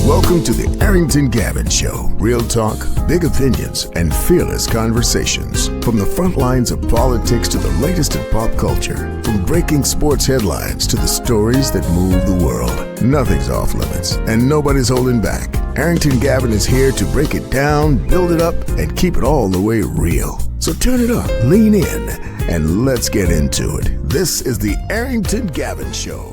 Welcome to the Arrington Gavin Show. Real talk, big opinions, and fearless conversations. From the front lines of politics to the latest in pop culture. From breaking sports headlines to the stories that move the world. Nothing's off limits, and nobody's holding back. Arrington Gavin is here to break it down, build it up, and keep it all the way real. So turn it up, lean in, and let's get into it. This is the Arrington Gavin Show.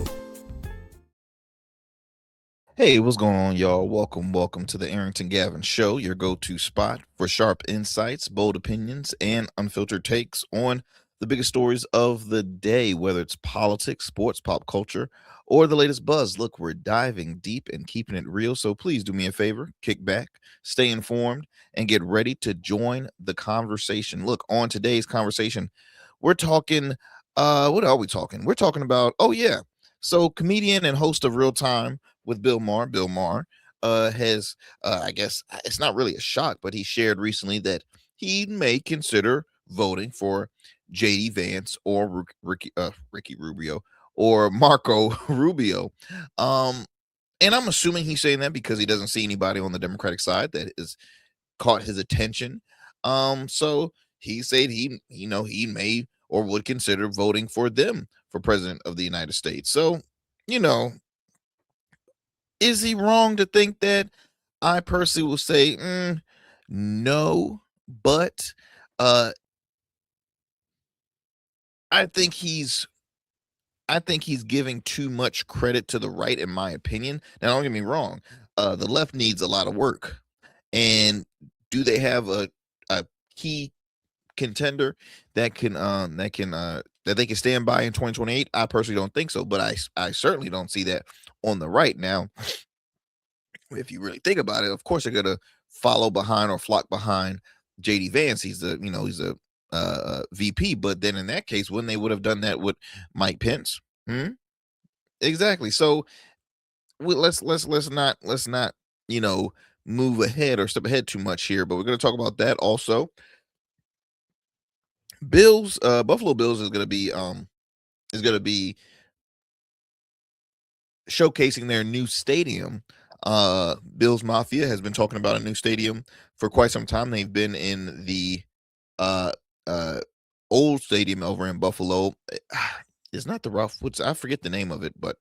Hey, what's going on, y'all? Welcome to the Arrington Gavin Show, your go-to spot for sharp insights, bold opinions, and unfiltered takes on the biggest stories of the day, whether it's politics, sports, pop culture, or the latest buzz. Look, we're diving deep and keeping it real, so please do me a favor, kick back, stay informed, and get ready to join the conversation. Look, on today's conversation, we're talking, what are we talking? We're talking about, so comedian and host of Real Time with Bill Maher. Bill Maher has, I guess it's not really a shock, but he shared recently that he may consider voting for JD Vance or Ricky Rubio or Marco Rubio. And I'm assuming he's saying that because he doesn't see anybody on the Democratic side that has caught his attention. So he said he may or would consider voting for them for president of the United States. So, is he wrong to think that? I personally will say no, but I think he's giving too much credit to the right, in my opinion. Now, don't get me wrong, the left needs a lot of work, and do they have a key contender that they can stand by in 2028? I personally don't think so, but I certainly don't see that on the right. Now, if you really think about it, of course they're gonna follow behind or flock behind JD Vance. He's a VP, but then in that case, when they would have done that with Mike Pence, exactly. So let's not move ahead or step ahead too much here, but we're going to talk about that also. Buffalo Bills is going to be showcasing their new stadium. Bills Mafia has been talking about a new stadium for quite some time. They've been in the old stadium over in Buffalo. It's not the I forget the name of it, but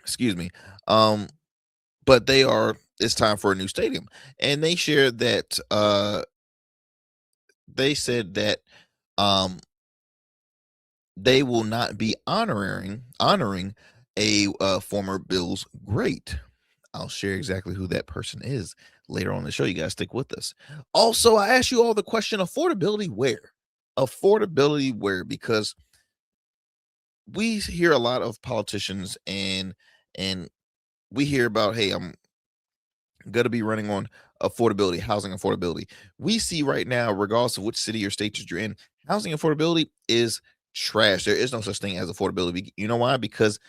excuse me. But it's time for a new stadium, and they shared that they said that they will not be honoring a former Bills great. I'll share exactly who that person is later on the show. You guys stick with us. Also, I asked you all the question, affordability where? Affordability where? Because we hear a lot of politicians and we hear about, hey, I'm going to be running on affordability, housing affordability. We see right now, regardless of which city or state that you're in, housing affordability is trash. There is no such thing as affordability. You know why? Because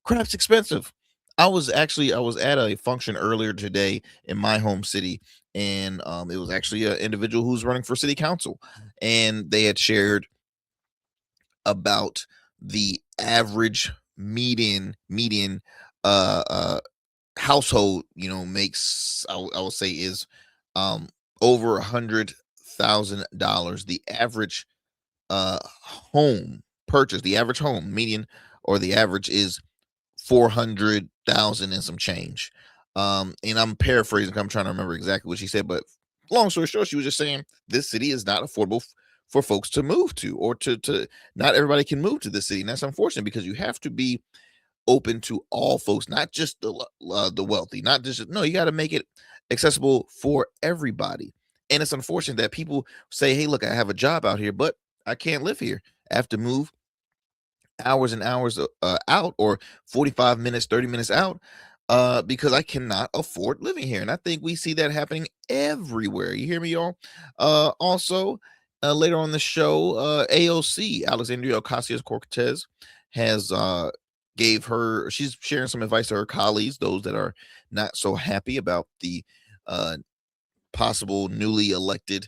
crap's expensive. I was at a function earlier today in my home city, and it was actually an individual who's running for city council, and they had shared about the average median household, makes, I will say, is over $100,000. The average home purchase, the average home median, or the average is 400,000 and some change. And I'm paraphrasing, I'm trying to remember exactly what she said, but long story short, she was just saying this city is not affordable for folks to move to, or to not everybody can move to the city. And that's unfortunate, because you have to be open to all folks, not just the wealthy, not just, no, you got to make it accessible for everybody. And it's unfortunate that people say, hey, look, I have a job out here, but I can't live here. I have to move hours and hours out, or 45 minutes, 30 minutes out, because I cannot afford living here. And I think we see that happening everywhere. You hear me, y'all? Also, later on the show, AOC, Alexandria Ocasio-Cortez, has she's sharing some advice to her colleagues, those that are not so happy about the possible newly elected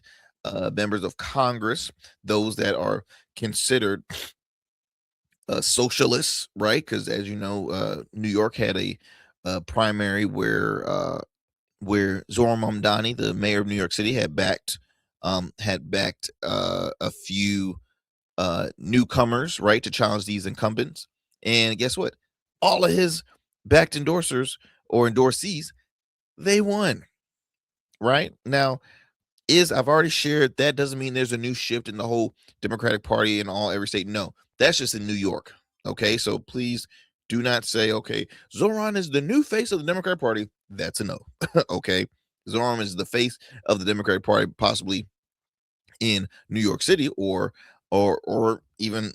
members of Congress, those that are considered socialists, right? Because as you know, New York had a primary where Zoran Mamdani, the mayor of New York City, had backed a few newcomers, right, to challenge these incumbents. And guess what? All of his backed endorsers or endorsees, they won. Right now, I've already shared that doesn't mean there's a new shift in the whole Democratic Party in every state. No, that's just in New York. Okay, so please do not say, okay, Zoran is the new face of the Democratic Party. That's a no. Okay, Zoran is the face of the Democratic Party, possibly in New York City or even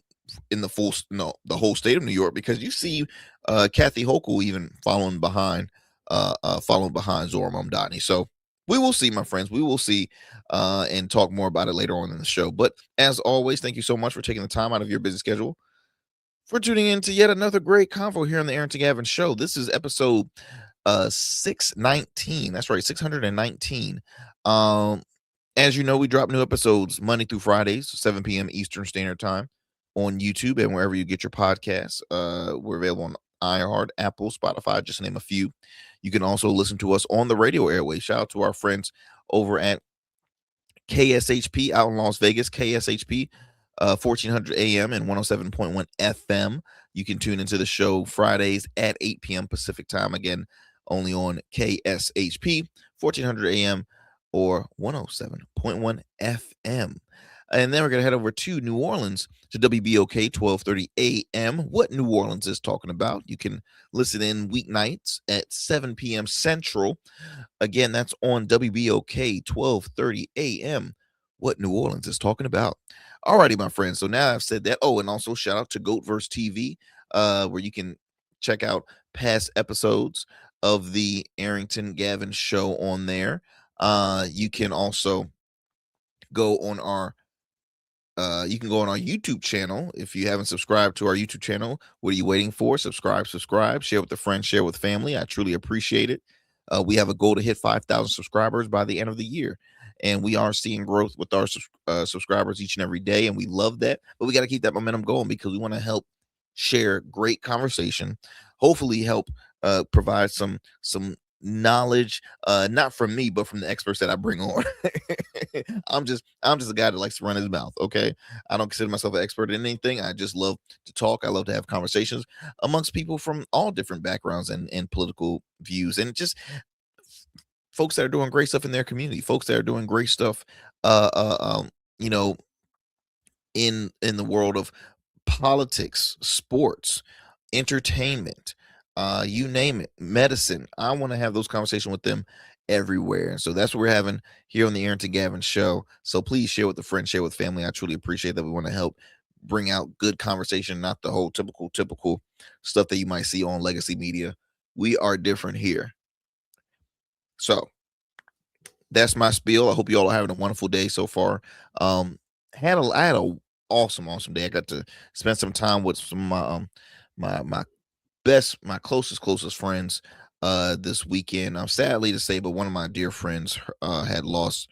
in the whole state of New York, because you see Kathy Hochul even following behind Zoran Mamdani. So we will see, my friends. We will see and talk more about it later on in the show. But as always, thank you so much for taking the time out of your busy schedule for tuning in to yet another great convo here on the Arrington Gavin Show. This is episode 619. That's right, 619. As you know, we drop new episodes Monday through Fridays, 7 p.m. Eastern Standard Time on YouTube and wherever you get your podcasts. We're available on iHeart, Apple, Spotify, just to name a few. You can also listen to us on the radio airway. Shout out to our friends over at KSHP out in Las Vegas, KSHP 1400 AM and 107.1 FM. You can tune into the show Fridays at 8 p.m. Pacific Time. Again, only on KSHP 1400 AM or 107.1 FM. And then we're going to head over to New Orleans to WBOK 1230 AM. What New Orleans is talking about. You can listen in weeknights at 7 p.m. Central. Again, that's on WBOK 1230 AM. What New Orleans is talking about. Alrighty, my friends. So now I've said that. Oh, and also shout out to Goatverse TV, where you can check out past episodes of the Arrington Gavin Show on there. You can also go on our YouTube channel. If you haven't subscribed to our YouTube channel, what are you waiting for? Subscribe, share with a friend, share with family. I truly appreciate it. We have a goal to hit 5,000 subscribers by the end of the year, and we are seeing growth with our subscribers each and every day, and we love that. But we got to keep that momentum going because we want to help share great conversation, hopefully help provide some knowledge, not from me but from the experts that I bring on. I'm just a guy that likes to run his mouth. Okay, I don't consider myself an expert in anything. I just love to talk. I love to have conversations amongst people from all different backgrounds and political views, and just folks that are doing great stuff in their community, folks that are doing great stuff you know in the world of politics, sports, entertainment, you name it, medicine. I want to have those conversations with them everywhere. And so that's what we're having here on the Arrington Gavin Show. So please share with a friend, share with family. I truly appreciate that. We want to help bring out good conversation, not the whole typical stuff that you might see on legacy media. We are different here. So that's my spiel. I hope you all are having a wonderful day so far. I had a awesome day. I got to spend some time with some of my closest friends this weekend. Sadly to say, but one of my dear friends had her lost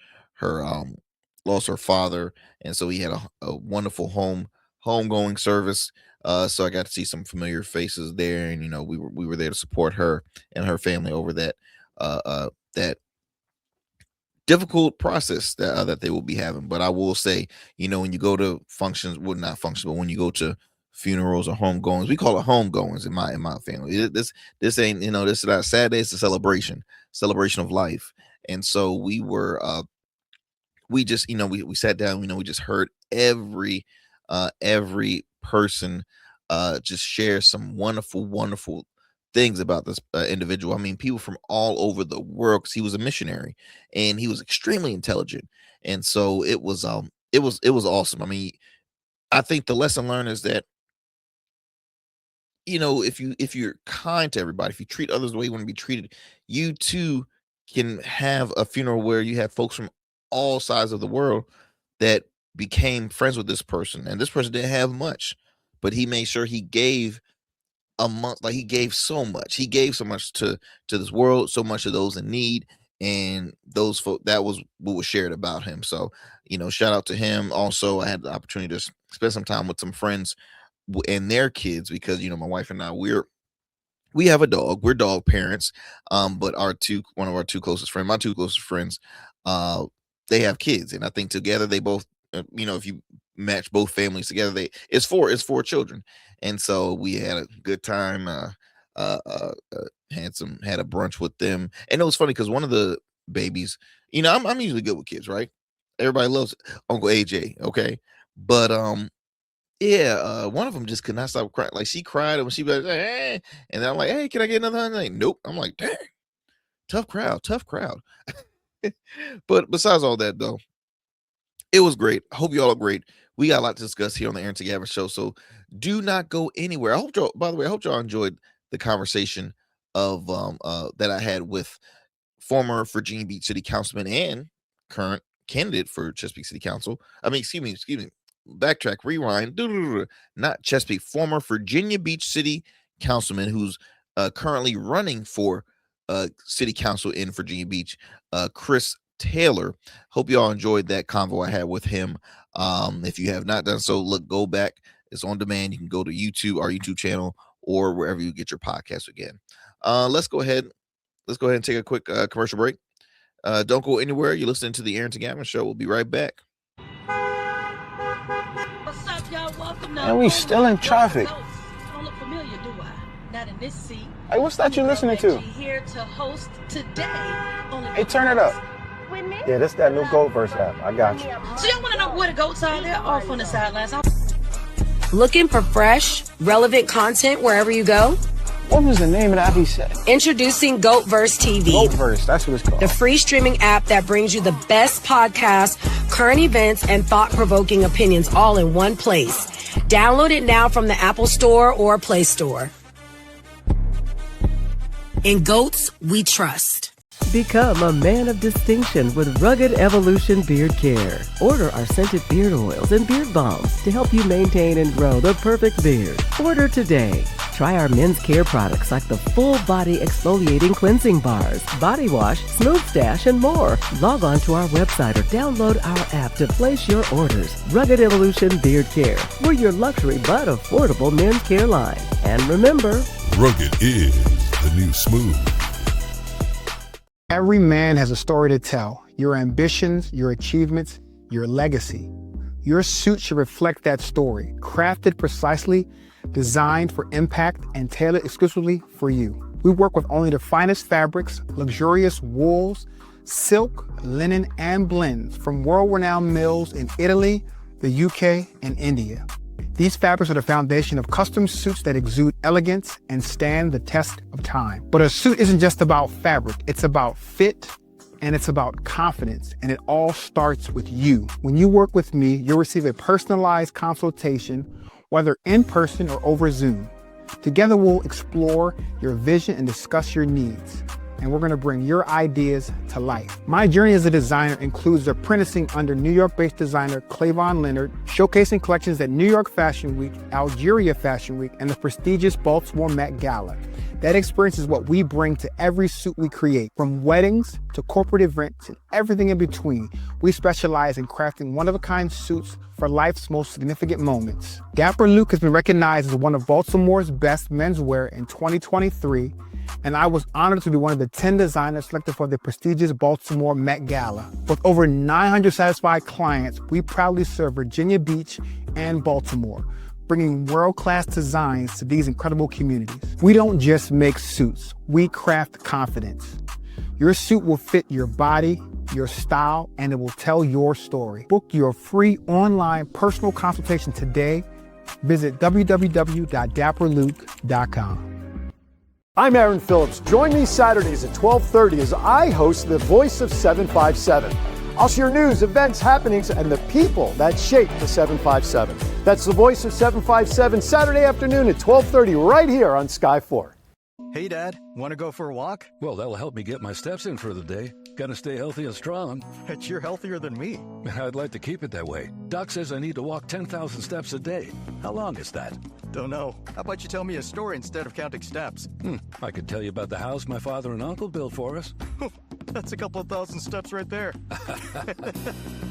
her father, and so he had a wonderful homegoing service. So I got to see some familiar faces there, and we were there to support her and her family over that difficult process that they will be having. But I will say, when you go to functions, well, not functions, but when you go to funerals or homegoings, we call it homegoings in my family. This ain't, this is not Saturday, it's a celebration of life. And so we just, we sat down, we just heard every person just share some wonderful things about this individual. I mean, people from all over the world, because he was a missionary and he was extremely intelligent. And so it was awesome. I mean, I think the lesson learned is that, if you're kind to everybody, if you treat others the way you want to be treated, you too can have a funeral where you have folks from all sides of the world that became friends with this person. And this person didn't have much, but he made sure he gave a month, like he gave so much. He gave so much to this world, so much to those in need, and those folk, that was what was shared about him. So, shout out to him. Also, I had the opportunity to spend some time with some friends and their kids, because my wife and I, we have a dog. We're dog parents. But one of our two closest friends, my two closest friends, they have kids, and I think together they both, if you match both families together, it's four children, and so we had a good time. Had a brunch with them, and it was funny because one of the babies, I'm usually good with kids, right? Everybody loves Uncle AJ, okay, but yeah, one of them just could not stop crying. Like she cried, and when she was like, hey, and then I'm like, hey, can I get another one? Like, nope. I'm like, dang, tough crowd. But besides all that, though, it was great. I hope you all are great. We got a lot to discuss here on the Arrington Gavin Show, so do not go anywhere. By the way, I hope y'all enjoyed the conversation of that I had with former Virginia Beach City Councilman and current candidate for Chesapeake City Council. Excuse me. Backtrack, rewind. Not Chesapeake, former Virginia Beach City Councilman who's currently running for City Council in Virginia Beach, Chris Taylor. Hope y'all enjoyed that convo I had with him. If you have not done so, go back. It's on demand. You can go to YouTube, our YouTube channel, or wherever you get your podcast again. Let's go ahead and take a quick commercial break. Don't go anywhere. You're listening to the Arrington Gavin Show. We'll be right back. What's up, y'all? Welcome And we still in traffic. Don't look familiar, do I? Not in this seat. Hey, what's that you listening to? Here to host today. Hey, turn it up. Yeah, that's that new Goat Verse app. I got you. So y'all want to know where the goats are? They're off on the sidelines. Looking for fresh, relevant content wherever you go? What was the name of the app he said? Introducing GoatVerse TV. GoatVerse, that's what it's called. The free streaming app that brings you the best podcasts, current events, and thought-provoking opinions all in one place. Download it now from the Apple Store or Play Store. In Goats, we trust. Become a man of distinction with Rugged Evolution Beard Care. Order our scented beard oils and beard balms to help you maintain and grow the perfect beard. Order today. Try our men's care products like the full body exfoliating cleansing bars, body wash, smooth stash, and more. Log on to our website or download our app to place your orders. Rugged Evolution Beard Care. We're your luxury but affordable men's care line. And remember, rugged is the new smooth. Every man has a story to tell. Your ambitions, your achievements, your legacy. Your suit should reflect that story, crafted precisely, designed for impact, and tailored exclusively for you. We work with only the finest fabrics, luxurious wools, silk, linen, and blends from world-renowned mills in Italy, the UK, and India. These fabrics are the foundation of custom suits that exude elegance and stand the test of time. But a suit isn't just about fabric, it's about fit, and it's about confidence, and it all starts with you. When you work with me, you'll receive a personalized consultation, whether in person or over Zoom. Together we'll explore your vision and discuss your needs. And we're gonna bring your ideas to life. My journey as a designer includes apprenticing under New York-based designer Clavon Leonard, showcasing collections at New York Fashion Week, Algeria Fashion Week, and the prestigious Baltimore Met Gala. That experience is what we bring to every suit we create, from weddings to corporate events and everything in between. We specialize in crafting one-of-a-kind suits for life's most significant moments. Dapper Luke has been recognized as one of Baltimore's best menswear in 2023, and I was honored to be one of the 10 designers selected for the prestigious Baltimore Met Gala. With over 900 satisfied clients, we proudly serve Virginia Beach and Baltimore, bringing world-class designs to these incredible communities. We don't just make suits, we craft confidence. Your suit will fit your body, your style, and it will tell your story. Book your free online personal consultation today. Visit www.dapperluke.com. I'm Aaron Phillips. Join me Saturdays at 12:30 as I host The Voice of 757. I'll share news, events, happenings, and the people that shape the 757. That's The Voice of 757, Saturday afternoon at 12:30 right here on Sky 4. Hey, Dad, want to go for a walk? Well, that'll help me get my steps in for the day. Gotta stay healthy and strong. Bet you're healthier than me. I'd like to keep it that way. Doc says I need to walk 10,000 steps a day. How long is that? Don't know. How about you tell me a story instead of counting steps? I could tell you about the house my father and uncle built for us. That's a couple of thousand steps right there.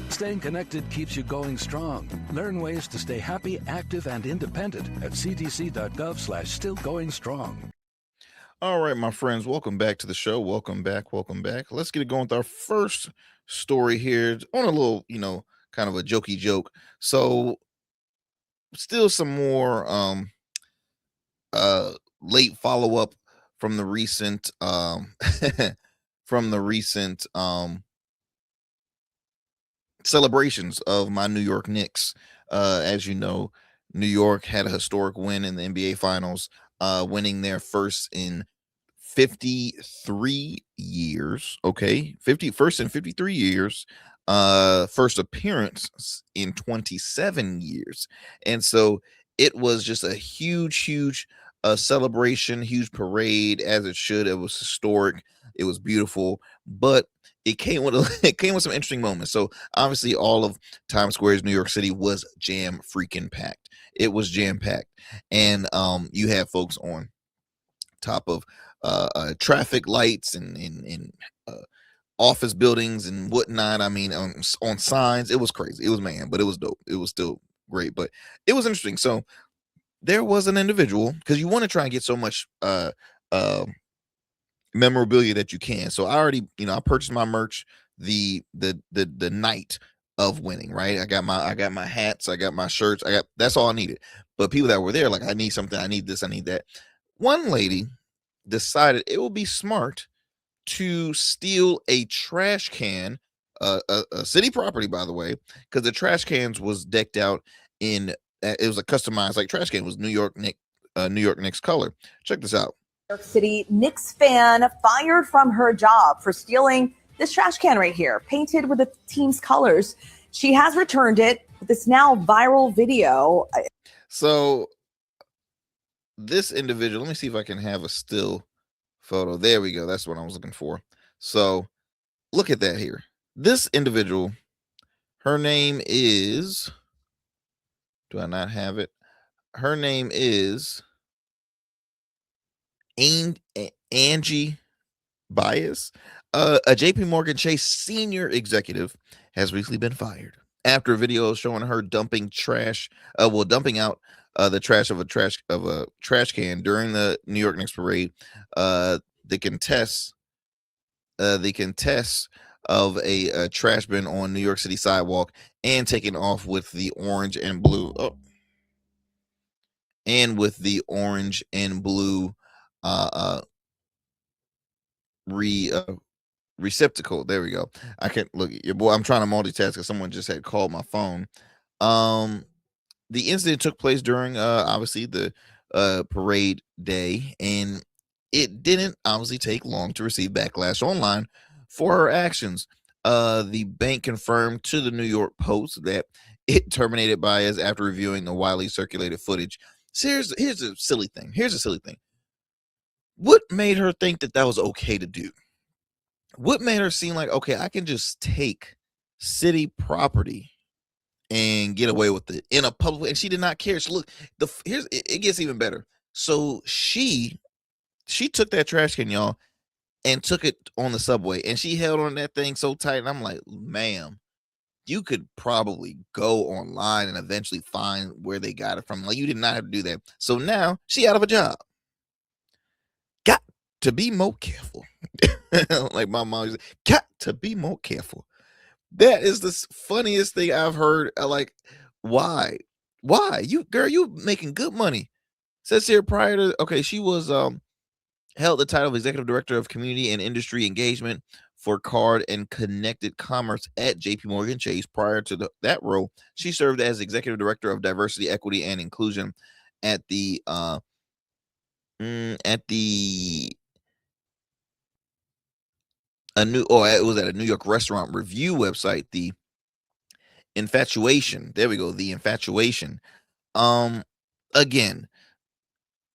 Staying connected keeps you going strong. Learn ways to stay happy, active, and independent at cdc.gov/stillgoingstrong. All right, my friends, welcome back to the show. Welcome back. Let's get it going with our first story here on a little, kind of a jokey joke. So, still some more late follow-up from the recent from the recent celebrations of my New York Knicks. As you know, New York had a historic win in the NBA Finals, winning their first in 53 years. Okay, 51st in 53 years. First appearance in 27 years, and so it was just a huge celebration, huge parade, as it should. It was historic. It was beautiful, but it came with it came with some interesting moments. So obviously, all of Times Square's New York City was jam freaking packed. It was jam packed, and you had folks on top of traffic lights and office buildings and whatnot. I mean, on signs. It was crazy. It was mayhem, but it was dope. It was still great, but it was interesting. So there was an individual, because you want to try and get so much memorabilia that you can. So I already, I purchased my merch the night of winning, right? I got my hats, I got my shirts, that's all I needed. But people that were there, like, I need something, I need this, I need that. One lady decided it would be smart to steal a trash can, a city property, by the way, because the trash cans was decked out in it was a customized, like, trash can was New York Knicks color. Check this out. New York City Knicks fan fired from her job for stealing this trash can right here, painted with the team's colors. She has returned it with this now viral video. So this individual, let me see if I can have a still photo. There we go. That's what I was looking for. So look at that here. This individual, her name is, do I not have it? Her name is Angie Bias. A JP Morgan Chase senior executive has recently been fired after a video showing her dumping out the trash of a trash can during the New York Knicks parade. The contests of a trash bin on New York City sidewalk and taking off with the orange and blue. Receptacle. There we go. I can't look at your boy. I'm trying to multitask because someone just had called my phone. The incident took place during obviously the parade day, and it didn't obviously take long to receive backlash online for her actions. The bank confirmed to the New York Post that it terminated Bias after reviewing the widely circulated footage. So here's a silly thing. What made her think that was okay to do? What made her seem like, okay, I can just take city property and get away with it in a public way? And she did not care. So look, it gets even better. So she took that trash can, y'all, and took it on the subway, and she held on that thing so tight. And I'm like, ma'am, you could probably go online and eventually find where they got it from. Like, you did not have to do that. So now she out of a job. Got to be more careful. Like my mom said, got to be more careful. That is the funniest thing I've heard. Like, why you making good money? Says here prior to, okay, she was held the title of executive director of community and industry engagement for card and connected commerce at JP Morgan Chase. Prior to that role, she served as executive director of diversity, equity, and inclusion at the it was at a New York restaurant review website, The Infatuation. There we go, The Infatuation. Again,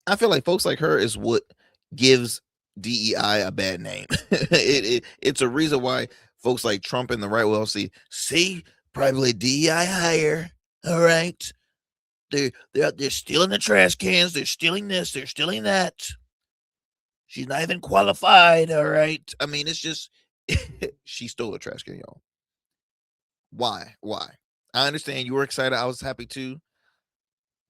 I feel like folks like her is what gives DEI a bad name. It's a reason why folks like Trump and the right will see probably DEI hire. All right, they're stealing the trash cans, they're stealing this, they're stealing that. She's not even qualified. All right. I mean, it's just she stole a trash can, y'all. Why? I understand you were excited. I was happy too.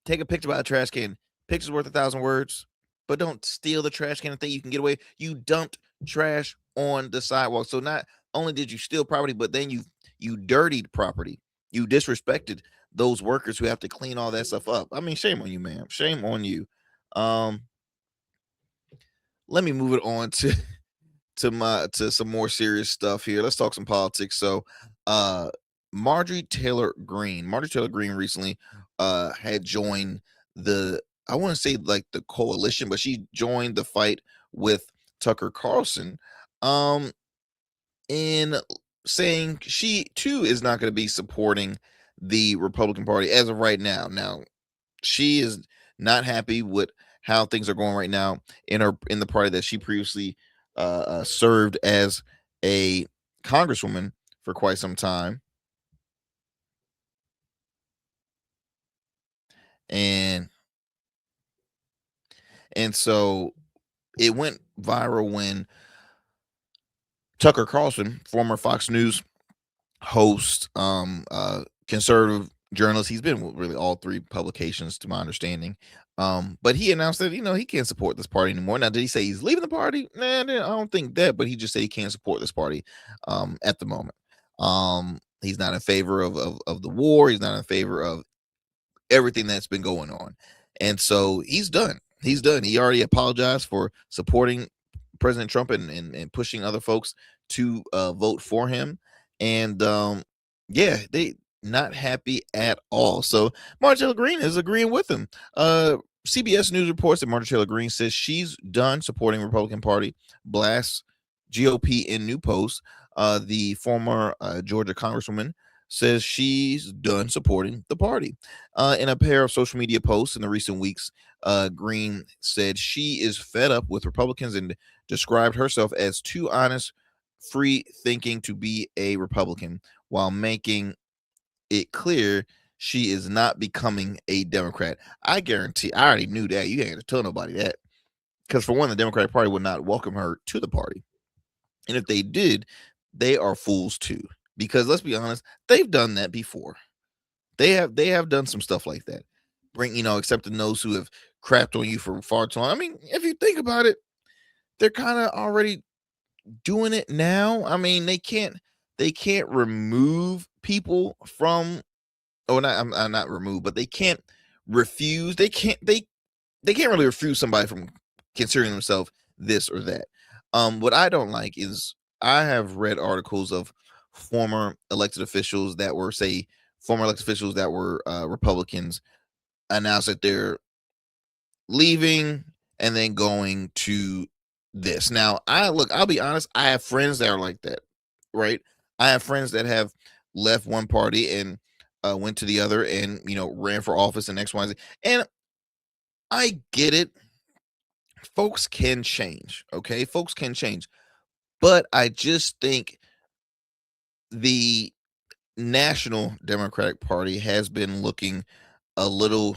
Take a picture about a trash can. Picture's worth 1,000 words. but don't steal the trash can and think you can get away. You dumped trash on the sidewalk. So not only did you steal property, but then you dirtied property. You disrespected those workers who have to clean all that stuff up. I mean, shame on you, ma'am. Shame on you. Let me move it on to some more serious stuff here. Let's talk some politics. So Marjorie Taylor Greene recently had joined I want to say like the coalition, but she joined the fight with Tucker Carlson in saying she too is not going to be supporting the Republican Party as of right now. Now, she is not happy with how things are going right now in the party that she previously served as a congresswoman for quite some time. And so it went viral when Tucker Carlson, former Fox News host, conservative journalist, he's been with really all three publications to my understanding, but he announced that he can't support this party anymore. Now, did he say he's leaving the party? Nah, I don't think that, but he just said he can't support this party at the moment. He's not in favor of the war. He's not in favor of everything that's been going on, and so he's done. He already apologized for supporting President Trump and pushing other folks to vote for him. And they not happy at all. So Marjorie Taylor Greene is agreeing with him. CBS News reports that Marjorie Taylor Greene says she's done supporting Republican Party, blasts GOP in new posts. The former Georgia Congresswoman says she's done supporting the party. In a pair of social media posts in the recent weeks, Greene said she is fed up with Republicans and described herself as too honest, free thinking to be a Republican, while making it clear she is not becoming a Democrat. I guarantee, I already knew that. You ain't have to tell nobody that. Because for one, the Democratic Party would not welcome her to the party. And if they did, they are fools too. Because let's be honest, they've done that before. They have done some stuff like that. Accepting those who have crapped on you for far too long. I mean, if you think about it, they're kind of already doing it now. I mean, they can't remove people from, I'm not remove, but they can't refuse. They can't really refuse somebody from considering themselves this or that. What I don't like is I have read articles of former elected officials that were Republicans announce that they're leaving and then going to this. Now, I'll be honest, I have friends that are like that, right? I have friends that have left one party and went to the other and, ran for office and X, Y, Z. And I get it. Folks can change, okay? Folks can change. But I just think the National Democratic Party has been looking a little,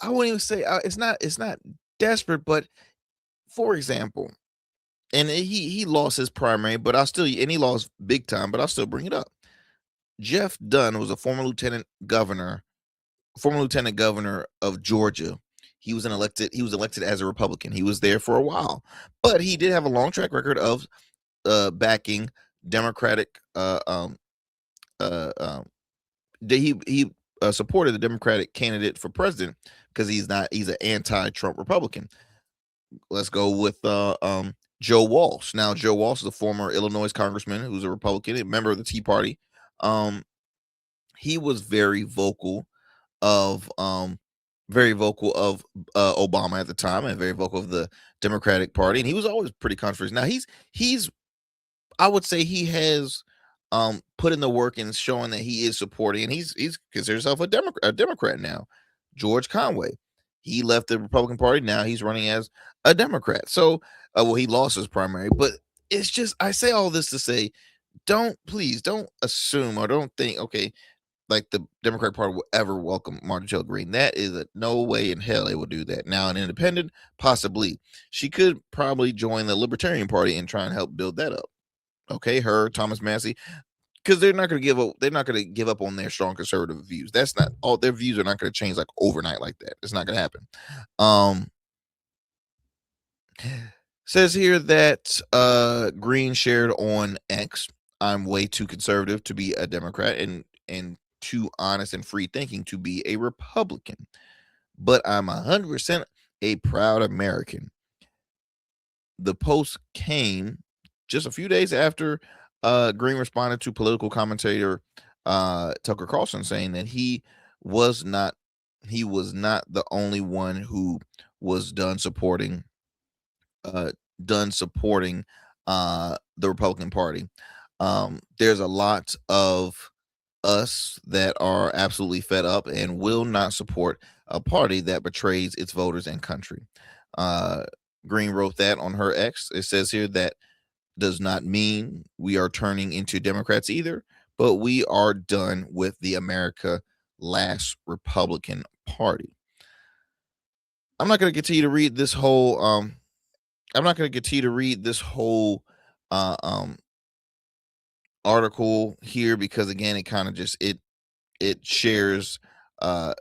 I wouldn't even say it's not desperate, but for example, and he lost his primary, but he lost big time, but I'll still bring it up. Jeff Dunn was a former lieutenant governor of Georgia. He was elected as a Republican. He was there for a while, but he did have a long track record of backing Democratic. He supported the Democratic candidate for president because he's an anti-Trump Republican. Let's go with Joe Walsh. Now, Joe Walsh is a former Illinois congressman who's a Republican, a member of the Tea Party. He was very vocal of Obama at the time, and very vocal of the Democratic Party, and he was always pretty controversial. Now he's I would say he has put in the work and showing that he is supporting, and he's considers himself a Democrat now. George Conway, he left the Republican Party. Now he's running as a Democrat. So, he lost his primary, but it's just, I say all this to say, please don't assume or don't think, okay, like the Democratic Party will ever welcome Marjorie Taylor Greene. That is no way in hell they will do that. Now, an independent, possibly. She could probably join the Libertarian Party and try and help build that up. Okay, her, Thomas Massey, because they're not going to give up. They're not going to give up on their strong conservative views. That's not all. Their views are not going to change like overnight like that. It's not going to happen. Says here that Green shared on X, I'm way too conservative to be a Democrat and too honest and free thinking to be a Republican, but I'm 100% a proud American. The post came just a few days after Green responded to political commentator Tucker Carlson, saying that he was not the only one who was done supporting the Republican Party. There's a lot of us that are absolutely fed up and will not support a party that betrays its voters and country. Green wrote that on her X. It says here that does not mean we are turning into Democrats either, but we are done with the America Last Republican Party. I'm not going to continue to read this whole article here, because again, it kind of just it shares let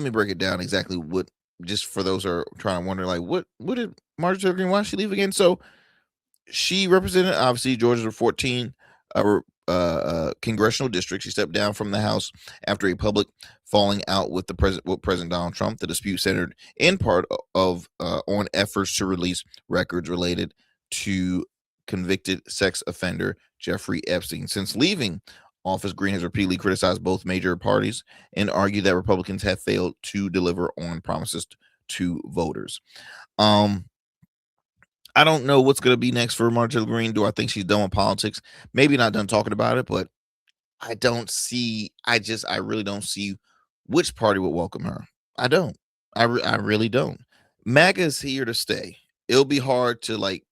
me break it down exactly what, just for those who are trying to wonder, like, what did Marjorie Taylor Greene, why did she leave again? So she represented, obviously, Georgia's 14 congressional district. She stepped down from the House after a public falling out with President Donald Trump. The dispute centered in part of on efforts to release records related to convicted sex offender Jeffrey Epstein. Since leaving office, Green has repeatedly criticized both major parties and argued that Republicans have failed to deliver on promises to voters. I don't know what's going to be next for Marjorie Taylor Greene. Do I think she's done with politics? Maybe not done talking about it, but I really don't see which party would welcome her. I don't. I really don't. MAGA is here to stay. It'll be hard to like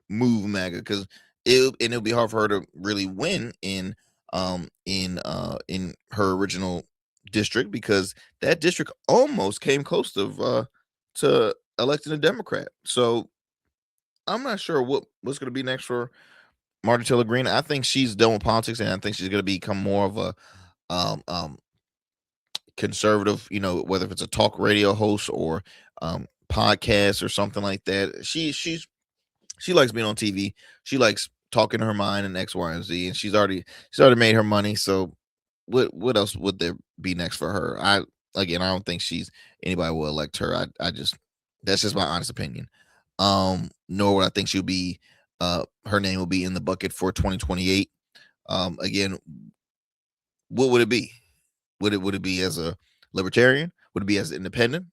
move MAGA because it'll be hard for her to really win in her original district, because that district almost came close to electing a Democrat. So I'm not sure what's going to be next for Marjorie Taylor Greene. I think she's done with politics, and I think she's going to become more of a conservative, whether if it's a talk radio host or podcast or something like that. She likes being on TV. She likes talking her mind and X, Y, and Z, and she's already made her money. So what else would there be next for her? I don't think anybody will elect her. That's just my honest opinion. Nor would I think she'll be her name will be in the bucket for 2028. Again, what would it be? Would it be as a libertarian? Would it be as an independent?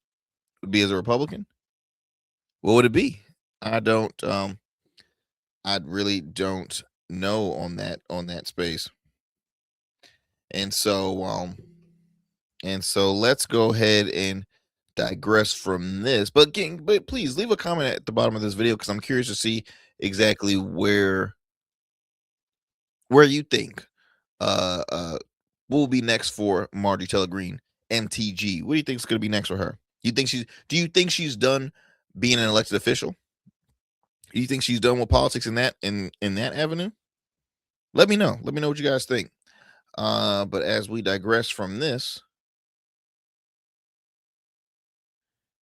Would it be as a Republican? What would it be? I really don't know on that space. And so let's go ahead and digress from this. But please leave a comment at the bottom of this video, because I'm curious to see exactly where you think what will be next for Marjorie Taylor Greene, MTG. What do you think is going to be next for her? Do you think she's done being an elected official? Do you think she's done with politics in that avenue? Let me know. Let me know what you guys think. But as we digress from this,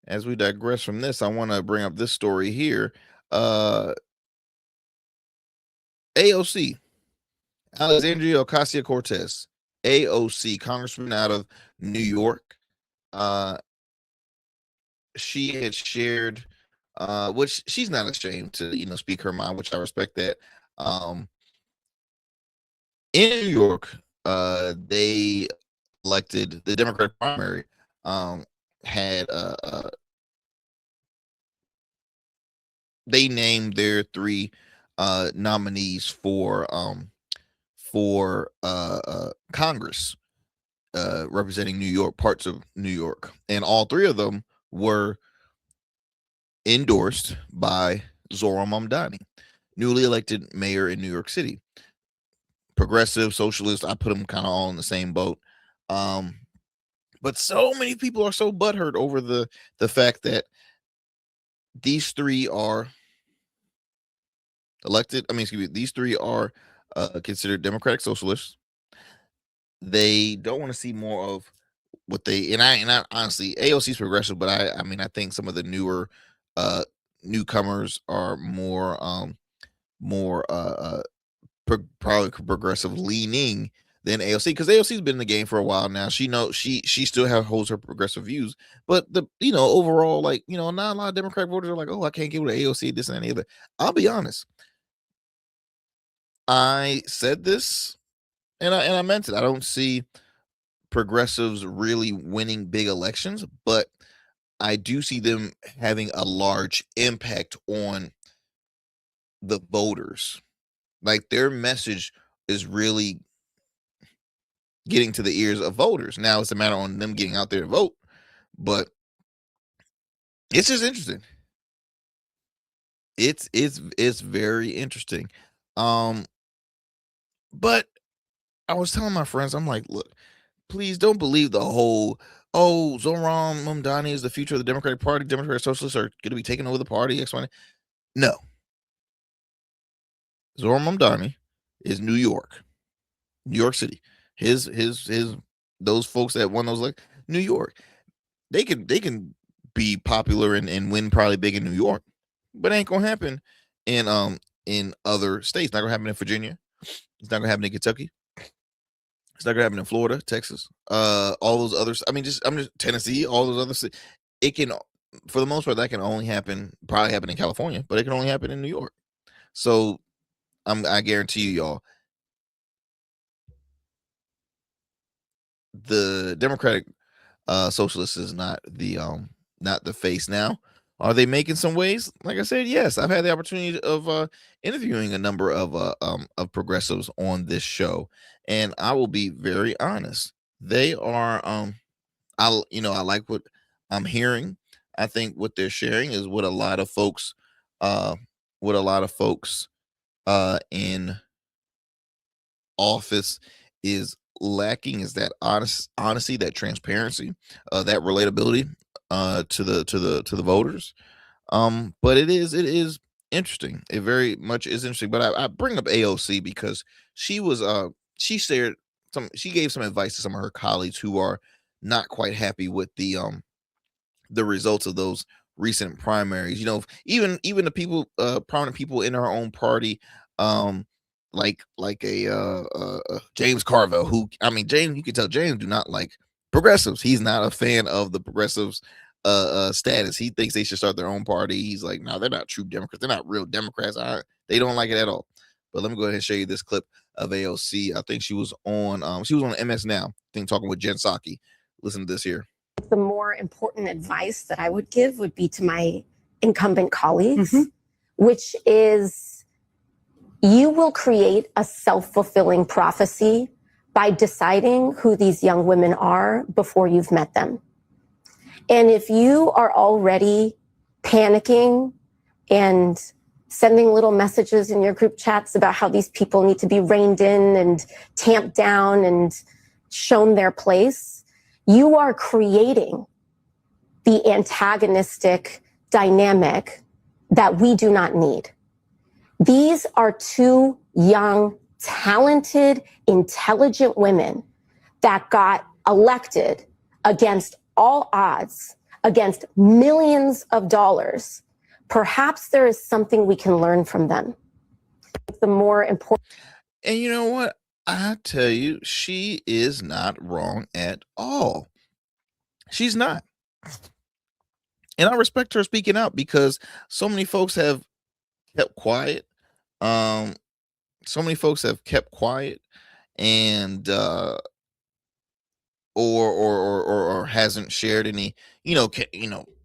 I want to bring up this story here. AOC, Alexandria Ocasio-Cortez, AOC, congressman out of New York. She had shared, which she's not ashamed to, speak her mind, which I respect that. In New York, they elected the Democratic primary. Had they named their three nominees for Congress, representing New York, parts of New York, and all three of them were endorsed by Zohran Mamdani, newly elected mayor in New York City. Progressive, socialist, I put them kind of all in the same boat. But so many people are so butthurt over the fact that these three are elected. These three are considered democratic socialists. They don't want to see more of what they and I honestly, AOC's progressive, but I mean I think some of the newer newcomers are more probably progressive leaning than AOC, because AOC's been in the game for a while now. She knows she still holds her progressive views, but the overall, like, not a lot of Democratic voters are like, oh, I can't get with AOC, this and that and the other. I'll be honest. I said this and I meant it. I don't see progressives really winning big elections, but I do see them having a large impact on the voters. Like, their message is really getting to the ears of voters. Now it's a matter on them getting out there to vote, but it's just interesting. It's very interesting. But I was telling my friends, I'm like, look, please don't believe the whole, oh, Zohran Mamdani is the future of the Democratic Party. Democratic Socialists are going to be taking over the party. No. Zohran Mamdani is New York City. His those folks that won those, like, New York, they can be popular and win probably big in New York, but it ain't gonna happen in other states. Not gonna happen in Virginia. It's not gonna happen in Kentucky. It's not gonna happen in Florida, Texas, all those others. I'm just Tennessee, all those other states. It can, for the most part, that can only probably happen in California, but it can only happen in New York. So I guarantee you, y'all, the Democratic Socialist is not the face now. Are they making some waves? Like I said, yes. I've had the opportunity of interviewing a number of progressives on this show, and I will be very honest. They are I like what I'm hearing. I think what they're sharing is what a lot of folks in office is lacking, is that honesty, that transparency, that relatability to the voters. But it is interesting. It very much is interesting. But I bring up AOC because she gave some advice to some of her colleagues who are not quite happy with the results of those recent primaries. Even the people, prominent people in her own party, like James Carville, who, James, you can tell James do not like progressives. He's not a fan of the progressives status. He thinks they should start their own party. He's like, no, they're not true Democrats. They're not real Democrats. They don't like it at all. But let me go ahead and show you this clip of AOC. I think she was on MS Now, I think, talking with Jen Psaki. Listen to this here. The more important advice that I would give would be to my incumbent colleagues, which is, you will create a self-fulfilling prophecy by deciding who these young women are before you've met them. And if you are already panicking and sending little messages in your group chats about how these people need to be reined in and tamped down and shown their place, you are creating the antagonistic dynamic that we do not need. These are two young, talented, intelligent women that got elected against all odds, against millions of dollars. Perhaps there is something we can learn from them. The more important. And you know what? I tell you, she is not wrong at all. She's not. And I respect her speaking out, because so many folks have kept quiet. And or hasn't shared any,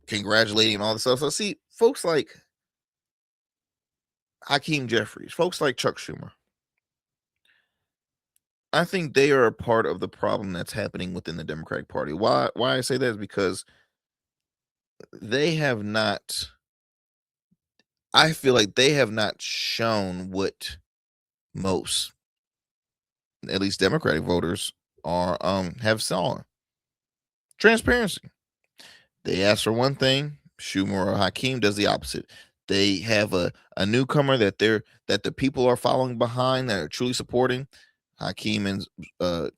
congratulating and all this stuff. So see, folks like Hakeem Jeffries, folks like Chuck Schumer, I think they are a part of the problem that's happening within the Democratic Party. Why I say that is because I feel like they have not shown what most, at least Democratic voters, are have saw. Transparency. They ask for one thing, Schumer or Hakeem does the opposite. They have a newcomer that the people are following behind, that are truly supporting. Hakeem and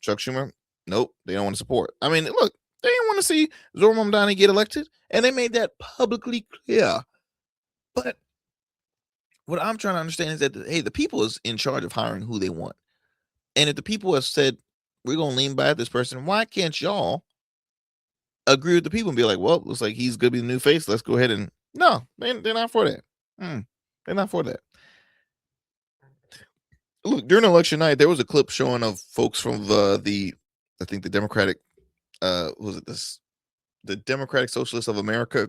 Chuck Schumer, nope, they don't want to support. I mean, look, they didn't want to see Zohar Mamdani get elected, and they made that publicly clear. But what I'm trying to understand is that, hey, the people is in charge of hiring who they want. And if the people have said, we're going to lean by this person, why can't y'all agree with the people and be like, well, looks like he's going to be the new face. Let's go ahead and, no, they're not for that. They're not for that. Look, during election night, there was a clip showing of folks from the I think the Democratic, the Democratic Socialists of America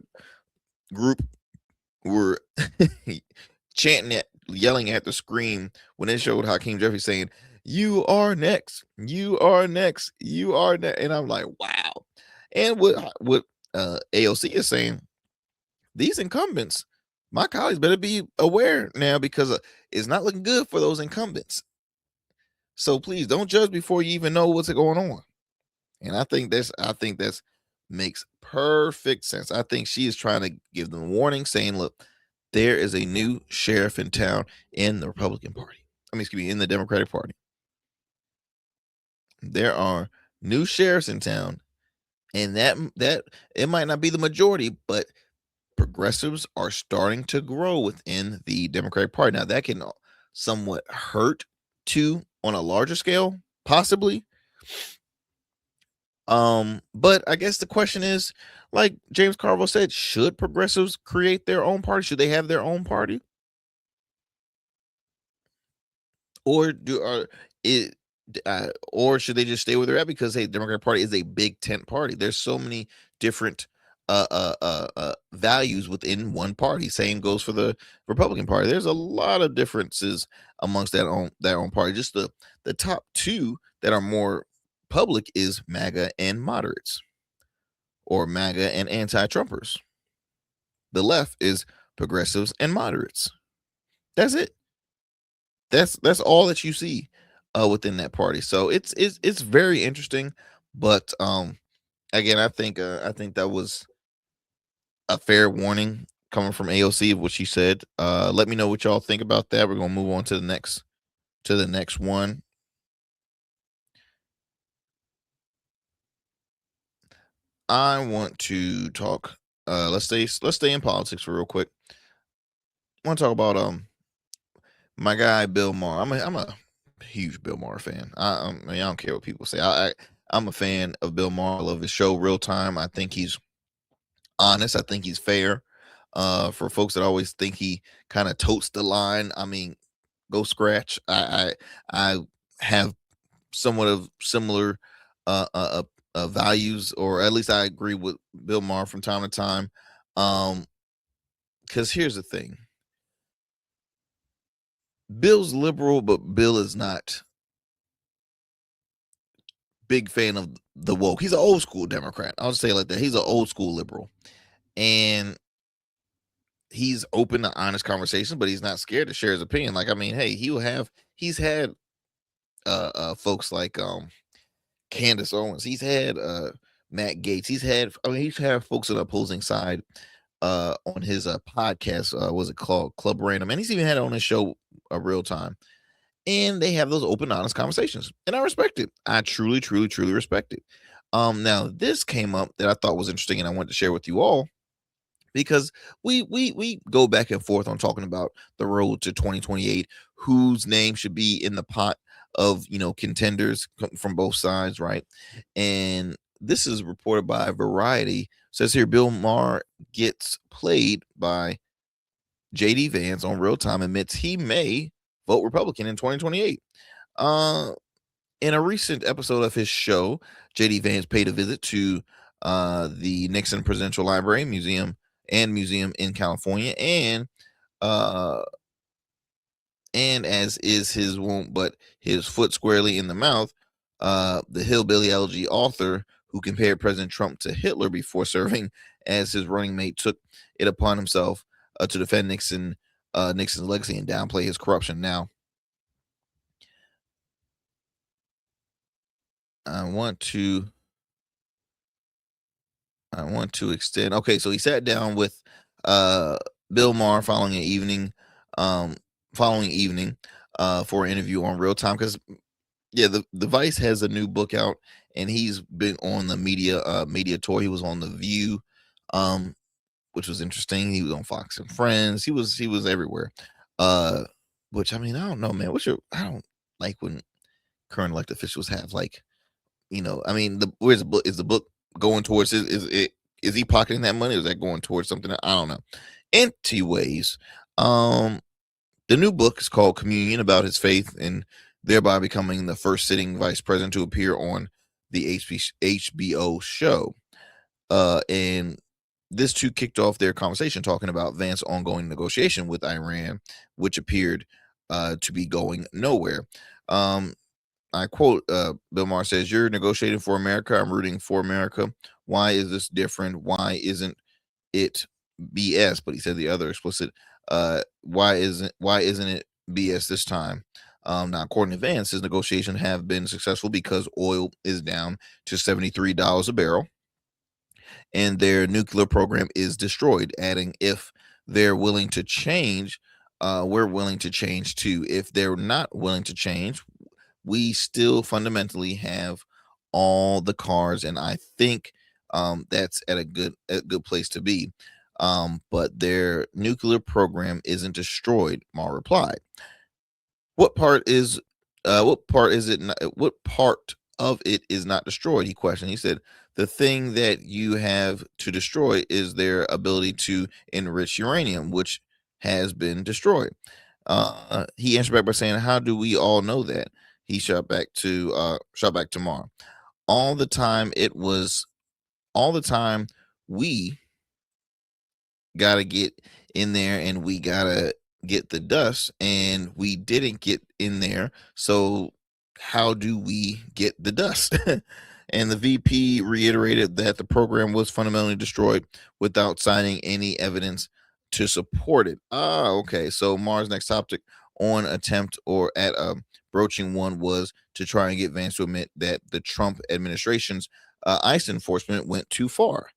group were chanting it, yelling at the screen when they showed Hakeem Jeffries saying, "You are next, you are next, you are next," and I'm like, wow. And what AOC is saying, these incumbents, my colleagues better be aware now, because it's not looking good for those incumbents. So please don't judge before you even know what's going on. And I think that's makes perfect sense. I think she is trying to give them a warning, saying, look, there is a new sheriff in town in the Republican Party. In the Democratic Party. There are new sheriffs in town, and that it might not be the majority, but progressives are starting to grow within the Democratic Party. Now, that can somewhat hurt too on a larger scale, possibly. But I guess the question is, like James Carville said, should progressives create their own party? Should they have their own party? Or or should they just stay where they're at? Because, hey, the Democratic Party is a big tent party. There's so many different values within one party. Same goes for the Republican Party. There's a lot of differences amongst that own party. Just the top two that are more public is MAGA and moderates, or MAGA and anti-Trumpers. The left is progressives and moderates. That's it. That's all that you see within that party. So it's very interesting. But again, I think that was a fair warning coming from AOC of what she said. Let me know what y'all think about that. We're gonna move on to the next one. I want to talk. Let's stay in politics for real quick. I want to talk about my guy Bill Maher. I'm a huge Bill Maher fan. I don't care what people say. I'm a fan of Bill Maher. I love his show, Real Time. I think he's honest. I think he's fair. For folks that always think he kind of totes the line, go scratch. I have somewhat of similar values, or at least I agree with Bill Maher from time to time. Because here's the thing. Bill's liberal, but Bill is not big fan of the woke. He's an old school Democrat. I'll just say it like that. He's an old school liberal. And he's open to honest conversation, but he's not scared to share his opinion. Hey, he's had folks like Candace Owens. He's had Matt Gaetz. He's had folks on the opposing side on his podcast. Was it called Club Random? And he's even had it on his show, Real Time. And they have those open, honest conversations. And I respect it. I truly, truly, truly respect it. Now, this came up that I thought was interesting, and I wanted to share with you all, because we go back and forth on talking about the road to 2028, whose name should be in the pot of contenders from both sides, right? And this is reported by Variety. It says here, Bill Maher gets played by JD Vance on Real Time, admits he may vote Republican in 2028. In a recent episode of his show, JD Vance paid a visit to the Nixon Presidential Library Museum in California, and as is his wont, but his foot squarely in the mouth, the hillbilly elegy author who compared President Trump to Hitler before serving as his running mate took it upon himself to defend Nixon's legacy and downplay his corruption. Now, I want to extend. Okay, so he sat down with Bill Maher following evening for an interview on Real Time, because the Vice has a new book out, and he's been on the media tour. He was on The View, which was interesting. He was on Fox and Friends. He was everywhere. Which, I mean, I don't know, man. I don't like when current elected officials have, like, I mean, where's the book? Is the book going towards is he pocketing that money? Or is that going towards something? I don't know. Anyways, the new book is called Communion, about his faith and thereby becoming the first sitting vice president to appear on the HBO show. And this too kicked off their conversation talking about Vance's ongoing negotiation with Iran, which appeared to be going nowhere. I quote, Bill Maher says, "You're negotiating for America. I'm rooting for America. Why is this different? Why isn't it BS?" But he said the other explicit, why isn't it BS this time? Now, according to Vance, his negotiations have been successful because oil is down to $73 a barrel and their nuclear program is destroyed, adding, if they're willing to change, we're willing to change too. If they're not willing to change, we still fundamentally have all the cards, and I think that's at a good place to be. But their nuclear program isn't destroyed, Maher replied. What part of it is not destroyed? He questioned. He said, the thing that you have to destroy is their ability to enrich uranium, which has been destroyed. He answered back by saying, how do we all know that? He shot back tomorrow. All the time we gotta get in there and we gotta get the dust, and we didn't get in there. So how do we get the dust? And the VP reiterated that the program was fundamentally destroyed without citing any evidence to support it. Okay. So Maher's next topic on attempt or at broaching one was to try and get Vance to admit that the Trump administration's ICE enforcement went too far.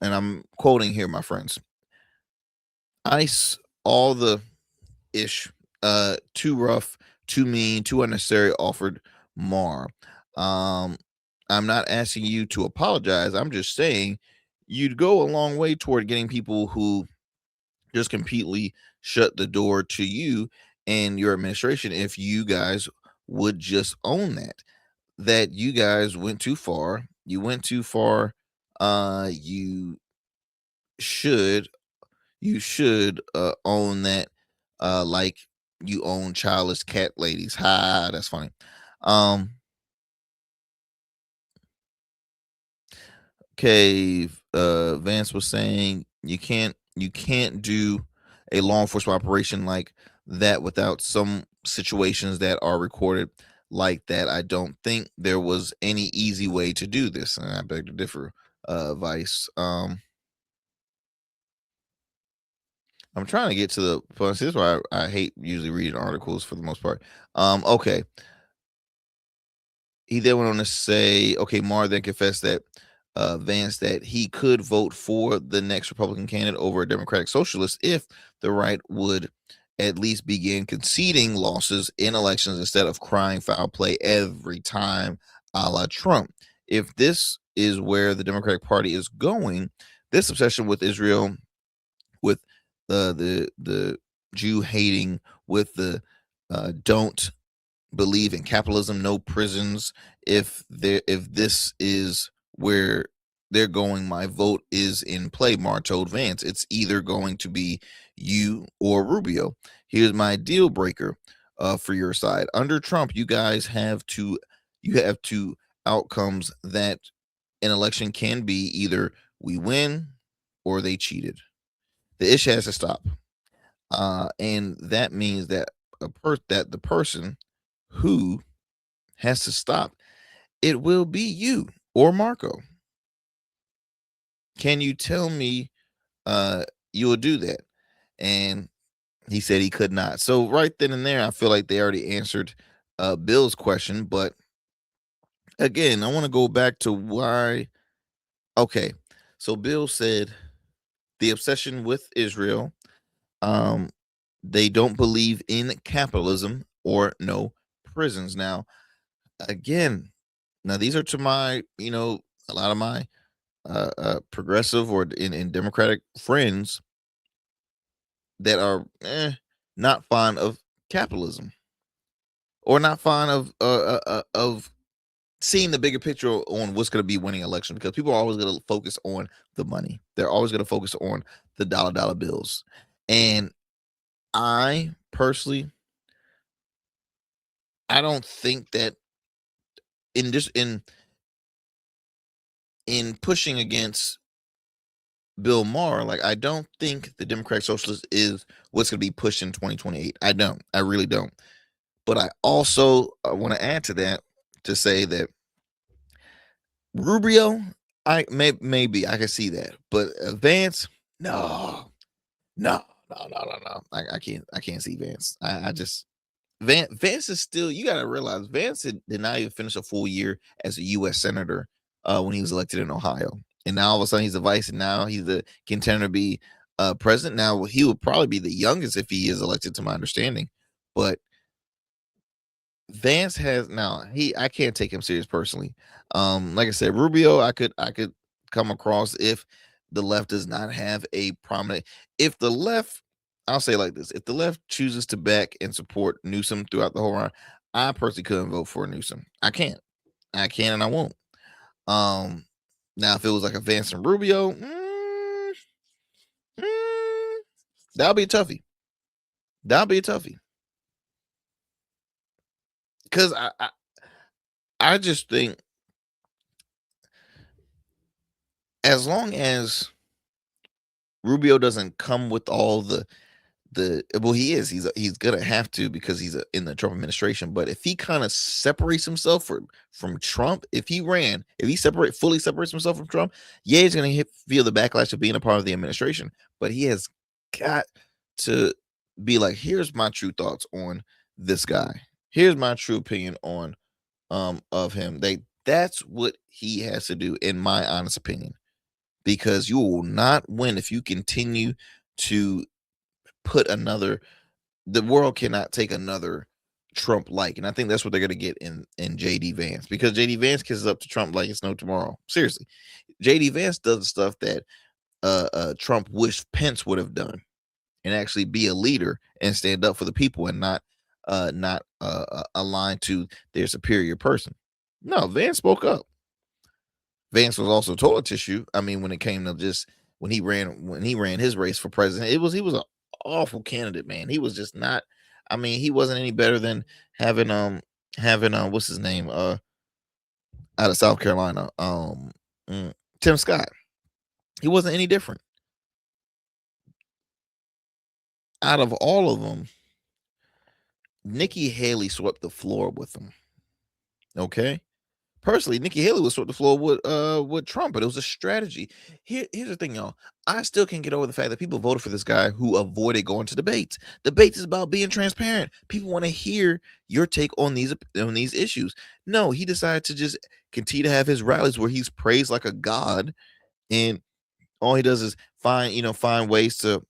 And I'm quoting here, my friends. ICE, all the ish, too rough, too mean, too unnecessary, offered Maher. I'm not asking you to apologize. I'm just saying you'd go a long way toward getting people who just completely shut the door to you and your administration if you guys would just own that you guys went too far. You went too far. You should own that, like you own childless cat ladies. Ha, that's funny. Okay, Vance was saying you can't do a law enforcement operation like that without some situations that are recorded like that. I don't think there was any easy way to do this, and I beg to differ, Vice. I'm trying to get to the point. This is why I hate usually reading articles for the most part. Okay. He then went on to say, okay, Maher then confessed that Vance that he could vote for the next Republican candidate over a Democratic socialist if the right would at least begin conceding losses in elections instead of crying foul play every time, a la Trump. If this is where the Democratic Party is going, this obsession with Israel, with the Jew hating, with the don't believe in capitalism, no prisons. If this is where they're going, my vote is in play, Maher told Vance. It's either going to be you or Rubio. Here's my deal breaker for your side. Under Trump, you have two outcomes that an election can be: either we win or they cheated. The issue has to stop. And that means that the person who has to stop, it will be you or Marco. Can you tell me you will do that? And he said he could not. So right then and there, I feel like they already answered Bill's question. But again, I want to go back to why. Okay, so Bill said the obsession with Israel. They don't believe in capitalism or no prisons. Now, again, these are to my, a lot of my progressive or in Democratic friends that are not fond of capitalism or not fond of seeing the bigger picture on what's going to be winning election, because people are always going to focus on the money. They're always going to focus on the dollar bills. And I personally, I don't think that in pushing against Bill Maher, like, I don't think the Democratic Socialist is what's going to be pushed in 2028. I really don't. But I also want to add to that to say that Rubio, maybe I can see that, but Vance, no. I can't see Vance. I just Vance is still. You got to realize Vance did not even finish a full year as a U.S. senator when he was elected in Ohio, and now all of a sudden he's a vice, and now he's the contender to be president. Now he would probably be the youngest if he is elected, to my understanding, but Vance has now I can't take him serious personally. Like I said, Rubio, I could come across if the left does not have a prominent. If the left, I'll say it like this: if the left chooses to back and support Newsom throughout the whole round, I personally couldn't vote for Newsom. I can't, and I won't. Now if it was like a Vance and Rubio, that'll be a toughie. Because I just think as long as Rubio doesn't come with all the well, he's gonna have to, because he's in the Trump administration. But if he kind of separates himself from Trump, if he fully separates himself from Trump, yeah, he's gonna feel the backlash of being a part of the administration. But he has got to be like, here's my true thoughts on this guy. Here's my true opinion on of him. That's what he has to do, in my honest opinion, because you will not win if you continue to put the world cannot take another Trump like. And I think that's what they're going to get in JD Vance, because JD Vance kisses up to Trump like it's no tomorrow. Seriously, JD Vance does the stuff that Trump wished Pence would have done, and actually be a leader and stand up for the people, and not aligned to their superior person. No, Vance spoke up. Vance was also toilet tissue. I mean, when it came to just when he ran his race for president, he was an awful candidate, man. He was just not. I mean, he wasn't any better than having what's his name out of South Carolina, Tim Scott. He wasn't any different. Out of all of them, Nikki Haley swept the floor with them. Okay. Personally, Nikki Haley was swept the floor with Trump, but it was a strategy. Here's the thing, y'all. I still can't get over the fact that people voted for this guy who avoided going to debates. Debates is about being transparent. People want to hear your take on these issues. No, he decided to just continue to have his rallies where he's praised like a god, and all he does is finds ways to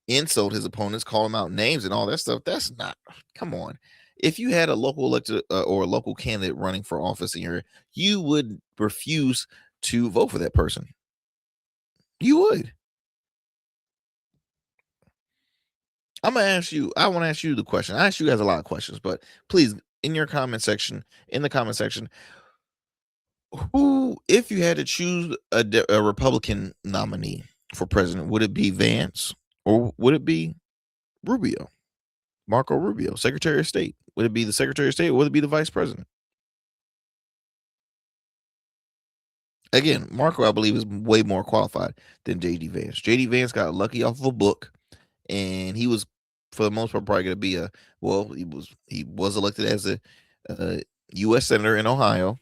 insult his opponents, call them out names and all that stuff. That's not. Come on. If you had a local elected or a local candidate running for office in your area, you would refuse to vote for that person. You would. I want to ask you the question. I ask you guys a lot of questions, but please, in the comment section, who, if you had to choose a Republican nominee for president, would it be Vance or would it be Rubio? Marco Rubio, Secretary of State. Would it be the Secretary of State or would it be the Vice President? Again, Marco, I believe, is way more qualified than JD Vance. JD Vance got lucky off of a book, and he was, for the most part, probably going to be he was elected as a U.S. Senator in Ohio.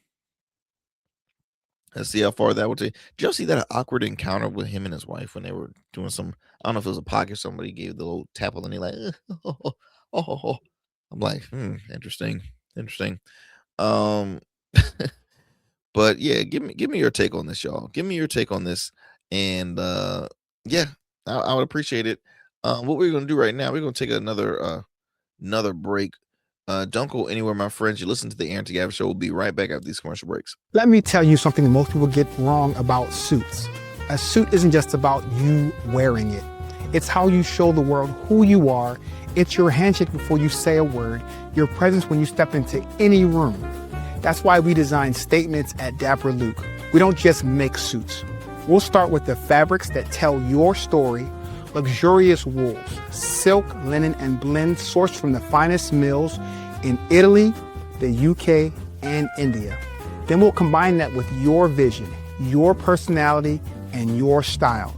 Let's see how far that would take. Did y'all see that awkward encounter with him and his wife when they were doing some, I don't know if it was a pocket, somebody gave the little tap on the knee, like, oh. I'm like, interesting. But yeah, give me your take on this, y'all. Give me your take on this And yeah, I would appreciate it. What we're gonna do right now, we're gonna take another break. Don't go anywhere, my friends. You listen to the Arrington Gavin Show. We'll be right back after these commercial breaks. Let me tell you something that most people get wrong about suits. A suit isn't just about you wearing it. It's how you show the world who you are. It's your handshake before you say a word, your presence when you step into any room. That's why we design statements at Dapper Luke. We don't just make suits. We'll start with the fabrics that tell your story, luxurious wools, silk, linen, and blends sourced from the finest mills in Italy, the UK, and India. Then we'll combine that with your vision, your personality, and your style.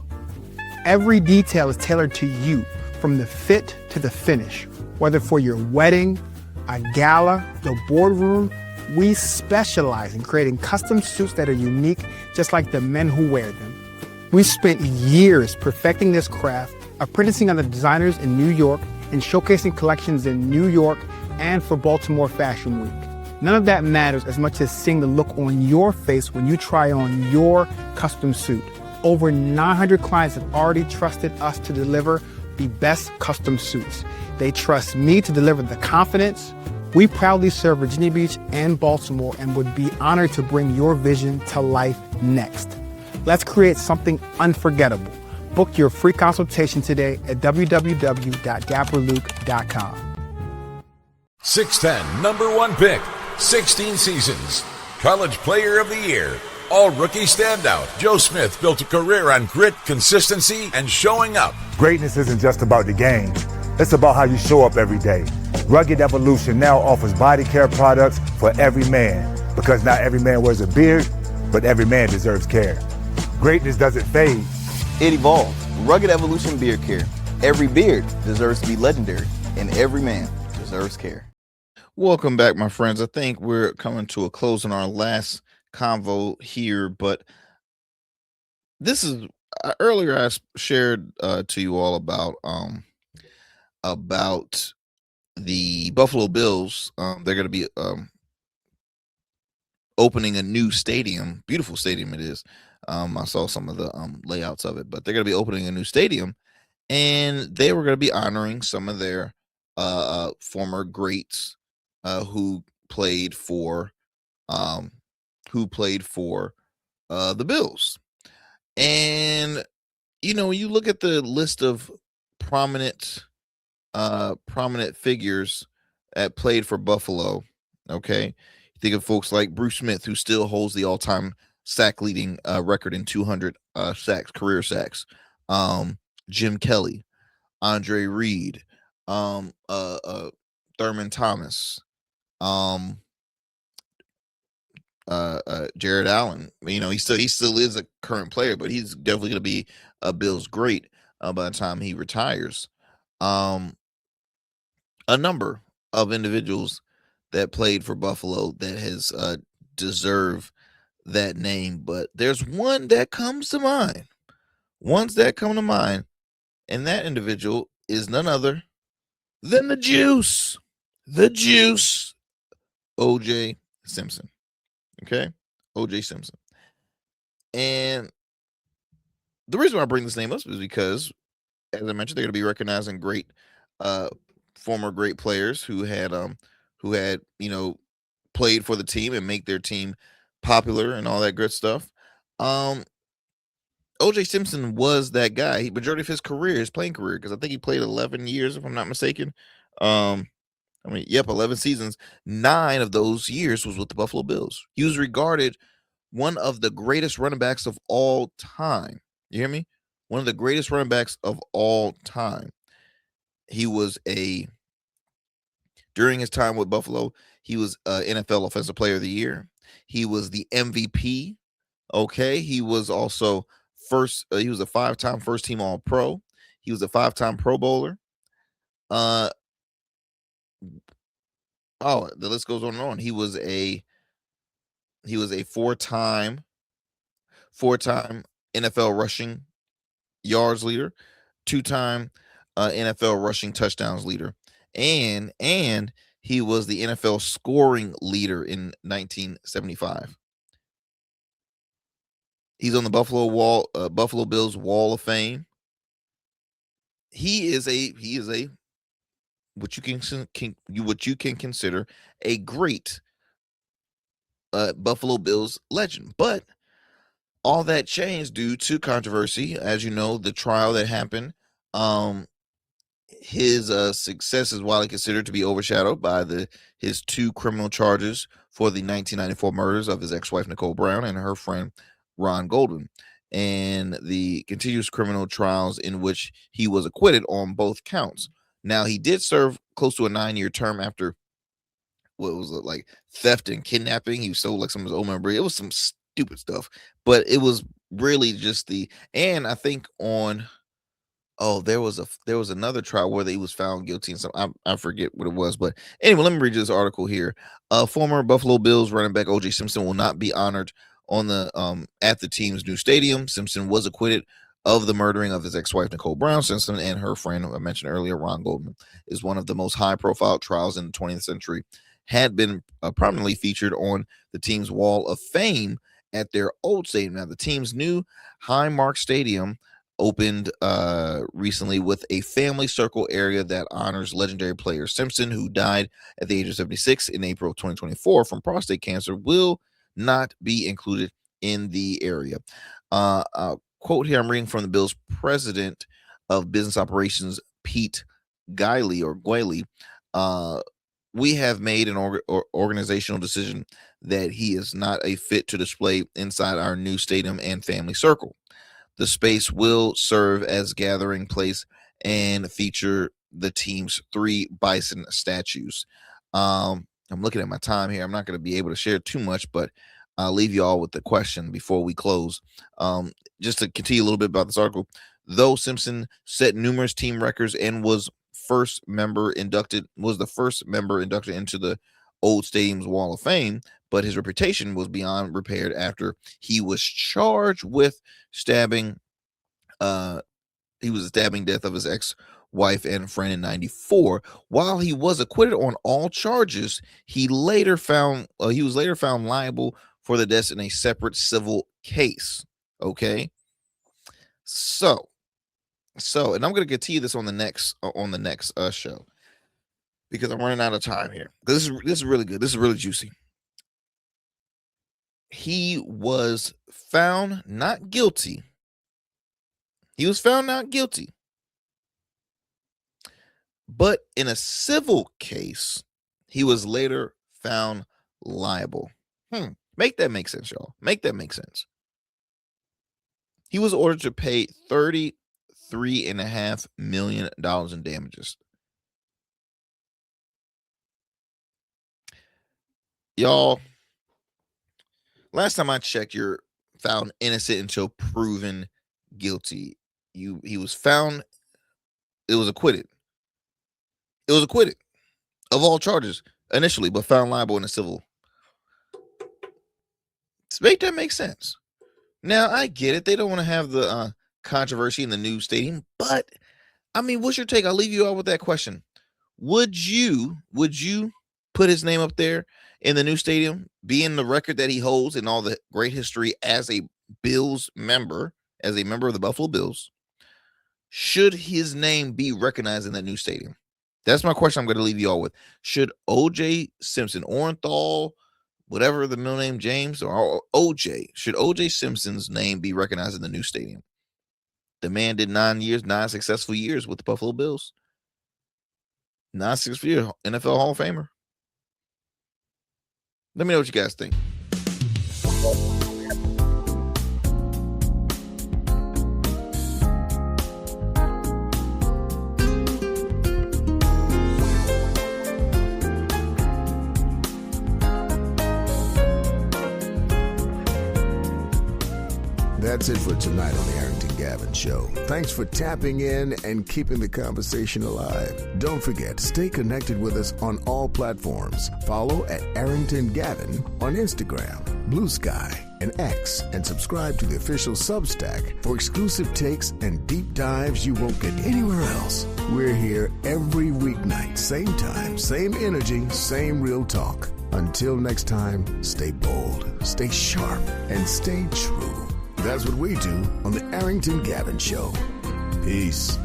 Every detail is tailored to you, from the fit to the finish. Whether for your wedding, a gala, the boardroom, we specialize in creating custom suits that are unique, just like the men who wear them. We spent years perfecting this craft, apprenticing under designers in New York and showcasing collections in New York and for Baltimore Fashion Week. None of that matters as much as seeing the look on your face when you try on your custom suit. Over 900 clients have already trusted us to deliver the best custom suits. They trust me to deliver the confidence. We proudly serve Virginia Beach and Baltimore and would be honored to bring your vision to life next. Let's create something unforgettable. Book your free consultation today at www.dapperluke.com. 6'10", number one pick, 16 seasons, College Player of the Year, All-Rookie Standout. Joe Smith built a career on grit, consistency, and showing up. Greatness isn't just about the game. It's about how you show up every day. Rugged Evolution now offers body care products for every man, because not every man wears a beard, but every man deserves care. Greatness doesn't fade. It evolves. Rugged Evolution Beard Care. Every beard deserves to be legendary, and every man deserves care. Welcome back, my friends. I think we're coming to a close on our last convo here, but this is earlier I shared to you all about the Buffalo Bills. They're going to be opening a new stadium. Beautiful stadium it is. I saw some of the layouts of it, but they're going to be opening a new stadium, and they were going to be honoring some of their former greats who played for the Bills. And you know, you look at the list of prominent figures that played for Buffalo. Okay, you think of folks like Bruce Smith, who still holds the all-time sack leading record in 200 sacks, career sacks. Jim Kelly, Andre Reed, Thurman Thomas, Jared Allen. You know, he still is a current player, but he's definitely going to be a Bills great by the time he retires. A number of individuals that played for Buffalo that has deserve that name, but there's one that comes to mind. And that individual is none other than the Juice, O.J. Simpson. Okay, O.J. Simpson. And the reason why I bring this name up is because, as I mentioned, they're going to be recognizing great, former great players who had you know, played for the team and make their team popular and all that good stuff. O.J. Simpson was that guy. Majority of his career, his playing career, because I think he played 11 years, if I'm not mistaken. 11 seasons. 9 of those years was with the Buffalo Bills. He was regarded one of the greatest running backs of all time. You hear me? One of the greatest running backs of all time. He was during his time with Buffalo, he was NFL Offensive Player of the Year. He was the MVP. Okay. He was also he was a 5-time first team All-Pro. He was a 5-time Pro Bowler. The list goes on and on. He was a 4-time NFL rushing yards leader, 2-time NFL rushing touchdowns leader, and he was the NFL scoring leader in 1975. He's on the Buffalo Bills Wall of Fame. He is a what you can consider a great Buffalo Bills legend. But all that changed due to controversy. As you know, the trial that happened, his success is widely considered to be overshadowed by his 2 criminal charges for the 1994 murders of his ex-wife Nicole Brown and her friend Ron Goldman, and the continuous criminal trials in which he was acquitted on both counts. Now, he did serve close to a 9-year term after what was it, like theft and kidnapping. He stole like some of his old memorabilia. It was some stupid stuff, but it was really just and I think on there was another trial where he was found guilty and something. I forget what it was, but anyway, let me read this article here. Former Buffalo Bills running back O.J. Simpson will not be honored on the at the team's new stadium. Simpson was acquitted of the murdering of his ex-wife Nicole Brown. Simpson and her friend, who I mentioned earlier, Ron Goldman, is one of the most high-profile trials in the 20th century. Had been prominently featured on the team's Wall of Fame at their old stadium. Now, the team's new Highmark Stadium opened recently with a family circle area that honors legendary player Simpson, who died at the age of 76 in April of 2024 from prostate cancer, will not be included in the area. Quote here, I'm reading from the Bills' president of business operations, Pete Guiley. We have made an organizational decision that he is not a fit to display inside our new stadium and family circle. The space will serve as gathering place and feature the team's 3 bison statues. I'm looking at my time here. I'm not going to be able to share too much, but I'll leave you all with the question before we close. Just to continue a little bit about this article, though Simpson set numerous team records and was the first member inducted into the old stadium's Wall of Fame, but his reputation was beyond repaired after he was charged with stabbing death of his ex-wife and friend in 94. While he was acquitted on all charges, he was later found liable for the deaths in a separate civil case. Okay, so, and I'm going to continue this on the next show because I'm running out of time here. This is really good. This is really juicy. He was found not guilty. But in a civil case, he was later found liable. Make that make sense, y'all. Make that make sense. He was ordered to pay $33.5 million in damages. Y'all, last time I checked, you're found innocent until proven guilty. He was found, it was acquitted. It was acquitted of all charges initially, but found liable in a civil. Make that make sense. Now, I get it. They don't want to have the controversy in the new stadium, but I mean, what's your take? I'll leave you out with that question. Would you put his name up there in the new stadium, being the record that he holds and all the great history as a Bills member, as a member of the Buffalo Bills? Should his name be recognized in that new stadium? That's my question I'm going to leave you all with. Should O.J. Simpson, Orenthal, whatever the middle name, James or O.J., should O.J. Simpson's name be recognized in the new stadium? The man did 9 successful years with the Buffalo Bills. 9 successful years, NFL Hall of Famer. Let me know what you guys think. That's it for tonight on the Arrington Gavin Show. Thanks for tapping in and keeping the conversation alive. Don't forget, stay connected with us on all platforms. Follow at Arrington Gavin on Instagram, Blue Sky, and X, and subscribe to the official Substack for exclusive takes and deep dives you won't get anywhere else. We're here every weeknight, same time, same energy, same real talk. Until next time, stay bold, stay sharp, and stay true. That's what we do on the Arrington Gavin Show. Peace.